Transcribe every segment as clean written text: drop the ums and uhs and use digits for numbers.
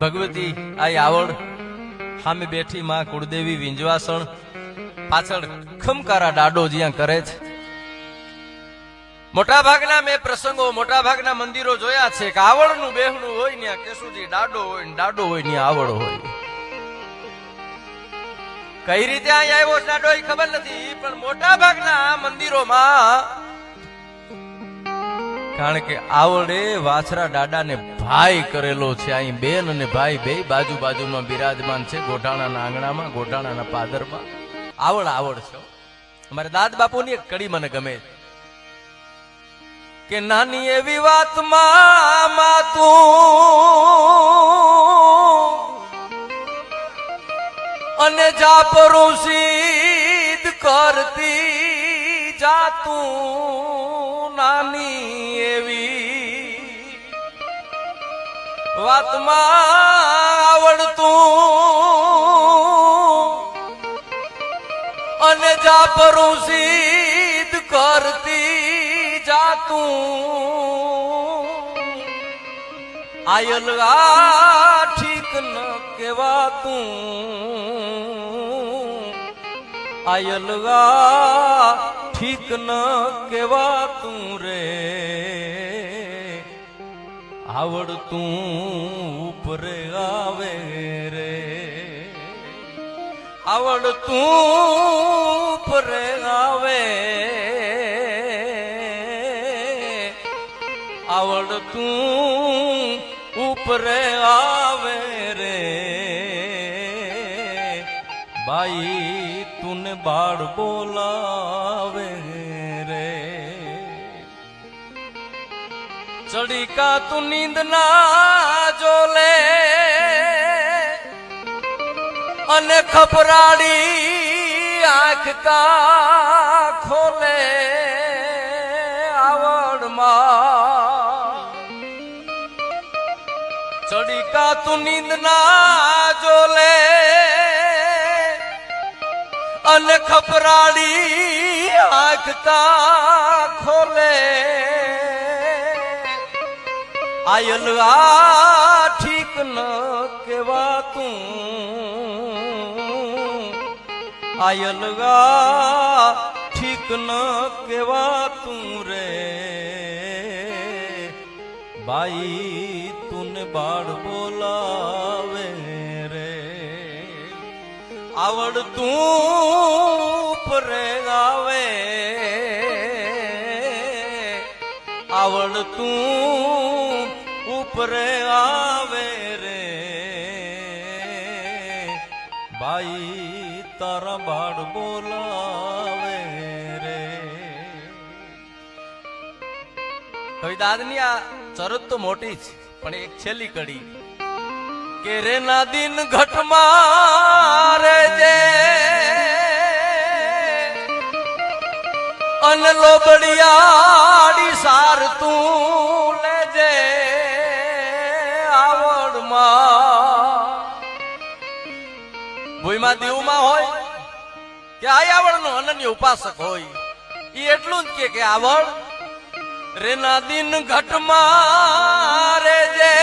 ભગવતી આ આવડ સામે બેઠી માં કુળદેવી વિંજવાસણ પાછળ ખમકારા ડાડો જ્યાં કરે છે. મોટા ભાગના મેં પ્રસંગો મોટા ભાગના મંદિરો જોયા છે કે આવડનું બેહણું હોય ને કેશુજી ડાડો હોય ને ડાડો હોય ને આવડ હોય. કઈ રીતે અહીંયા આવ્યો ડાડો એ ખબર નથી, પણ મોટા ભાગના મંદિરોમાં કારણ કે આવડે વાછરા દાદાને ભાઈ કરેલો છે. અહીં બેન અને ભાઈ બે બાજુ બાજુમાં બિરાજમાન છે. ગોઢાણાના આંગણામાં ગોઢાણાના પાદરમાં આવડ છે. અમારે દાદ બાપુની એક કડી મને ગમે કે નાની એવી વાતમાં માતું અને જા પરોસીદ કરતી જાતું નાની એવી વાતમાં આવડતું અને જા પરોસીદ કરતી જાતું આયલગા ઠીક ન કેવાતું આયલગા ઠીક ન કેવાતું રે આવડતું ઉપરે આવે રે આવડતું ઉપરે આવે આવડતું ઉપરે આવે રે બાઈ તુને બાળ બોલાવે રે ચડી કા તું નીંદ ના જોલે અને ખપરાડી આંખ કા ખોલે આવડમાં ચડી કા તું નીંદ ના જોલે અને ખપરાડી આંખ કા ખોલે આયલગા ઠીક ન કેવાતું આયલગા ઠીક ન કેવાતું રે બાઈ તુને બાળ બોલાવે રે આવડતું ઉપરે આવે આવડતું ઉપરે આવે રે બાઈ તારા બાળ બોલાવે રે. કવિદાદની આ ચરત તો મોટી છે, પણ એક છેલ્લી કડી કે રે ના દિન ઘટમાં રે જે અન લોબડિયાડી સાર તું લેજે આવડમાં ભૂઈમાં દીવમાં હોય કે આ આવડનો અનન્ય ઉપાસક હોય એ એટલું જ કે આવડ રેના દિન ઘટમાં રે જે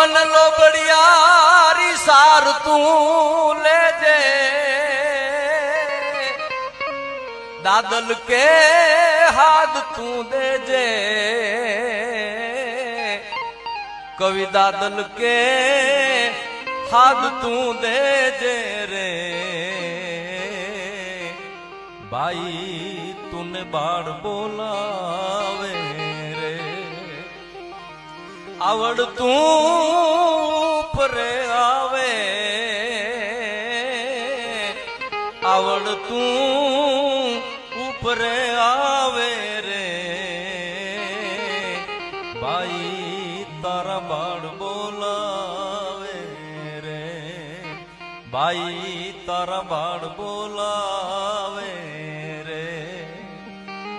અન લોબડિયારી સાર તું લેજે દાદલ કે હાથ તું દેજે કવિ દાદલ કે હાથ તું દેજે રે ભાઈ તુને બાળ બોલાવે રે આવડતું ઉપરે આવે આવડતું ઉપરે આવે રે ભાઈ તારા બાળ બોલાવે રે ભાઈ તારા બાળ બોલાવે રે.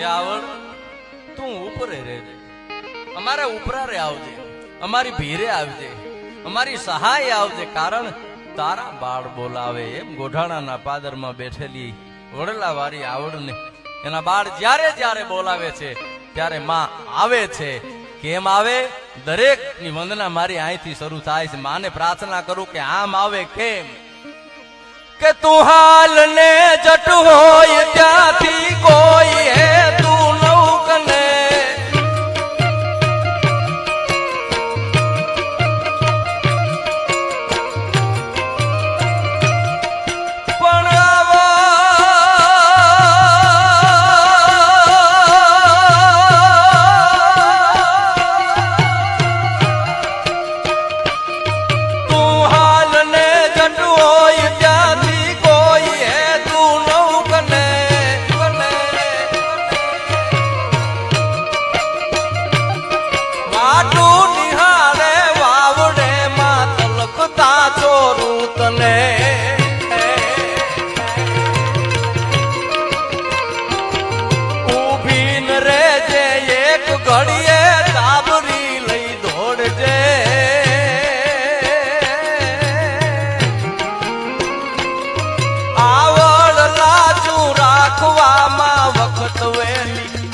એ આવડ તું ઉપરે રે અમારે ઉપરા રે આવજે અમારી ભીરે આવજે અમારી સહાય આવજે કારણ તારા બાળ બોલાવે. એમ ગોઢાણાના પાદરમાં બેઠેલી વડલા વાળી આવડને એના બાળ જ્યારે જ્યારે બોલાવે છે ત્યારે માં આવે છે. કેમ આવે? દરેક ની વંદના મારી અહીંથી શરૂ થાય છે. માને પ્રાર્થના કરું કે આમ આવે કેમ કે તું હાલ ને જટ હોય ત્યાંથી કોઈ હે તું નૌકને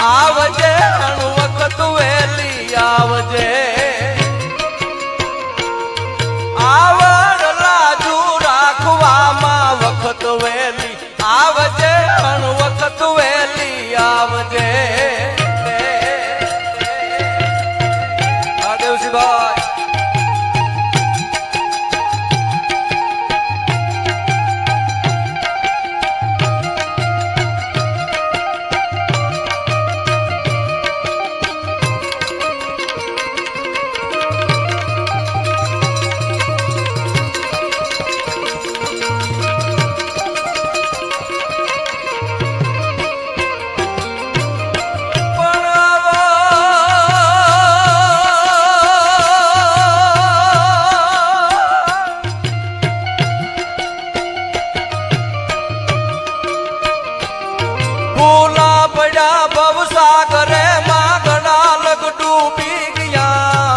આવજે અણ વખત વેલી આવજે આવડ લાજુ રાખવામાં વખત વેલી આવજે અણ વખત વેલી આવજે. હા દેવસીભાઈ ભવસાગરે માં ઘણા લગ ડૂબી ગયા.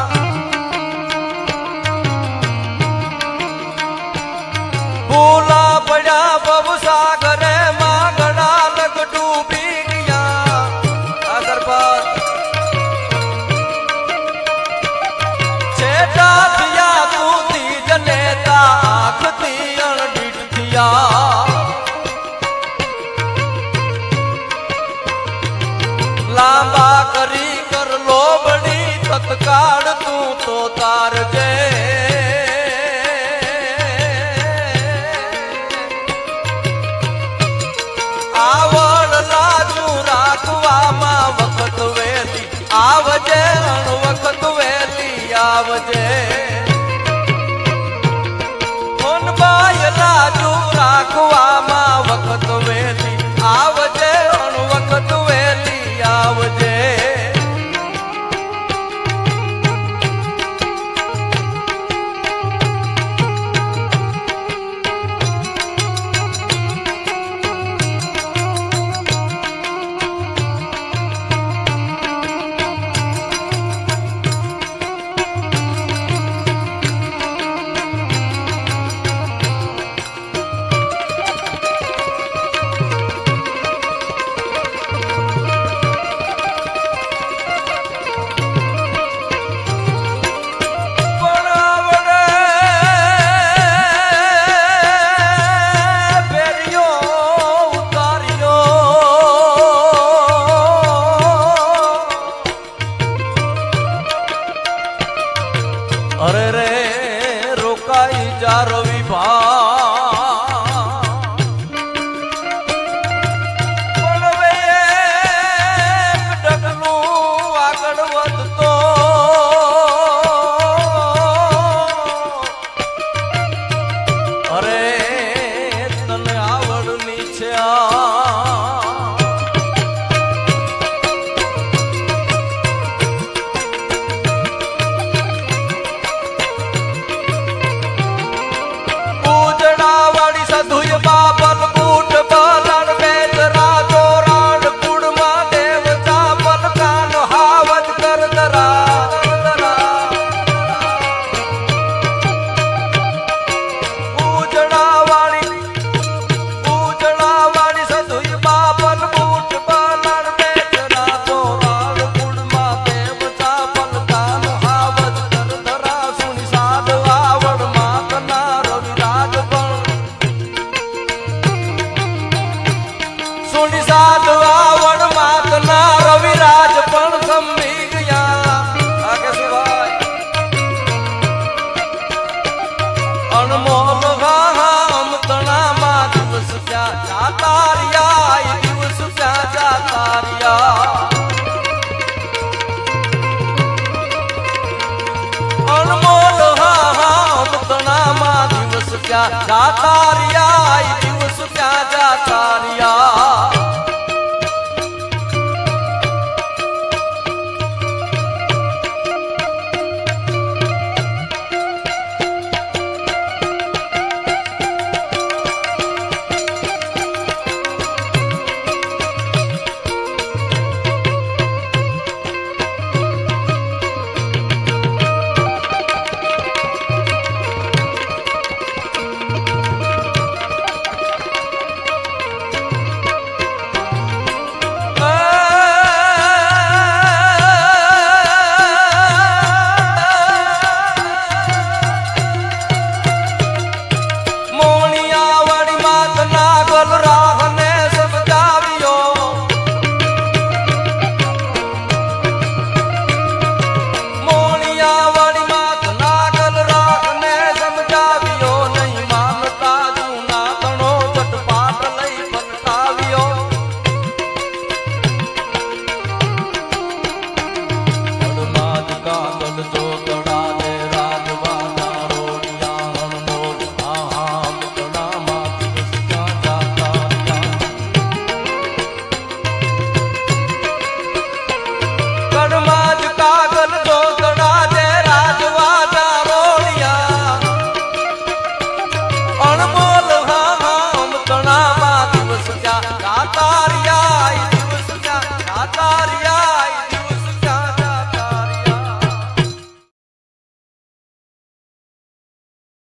ભૂલા પડ્યા ભવસાગરે માં ઘણા લગ ડૂબી ગયા. આગળ પર છેટા થયા તું તીજ નેતા આંખથી અણડીઠ થયા. લાંબા કરી કર લોબડી તત્કાળ તું તો તારજે. આવડ લાજુ રાખવામાં વખત વેલી આવજે અણ વખત વેલી આવજે. મોનબાઈ લાજુ રાખવામાં વખત વેલી આવજે અણ વખત વેલી આવજે. અરે રે રોકાઈ જા રવિ પણ હવે એક ડગલું આગળ વધતો અરે તને આવડની છે ક્યાં જાતા રહ્યા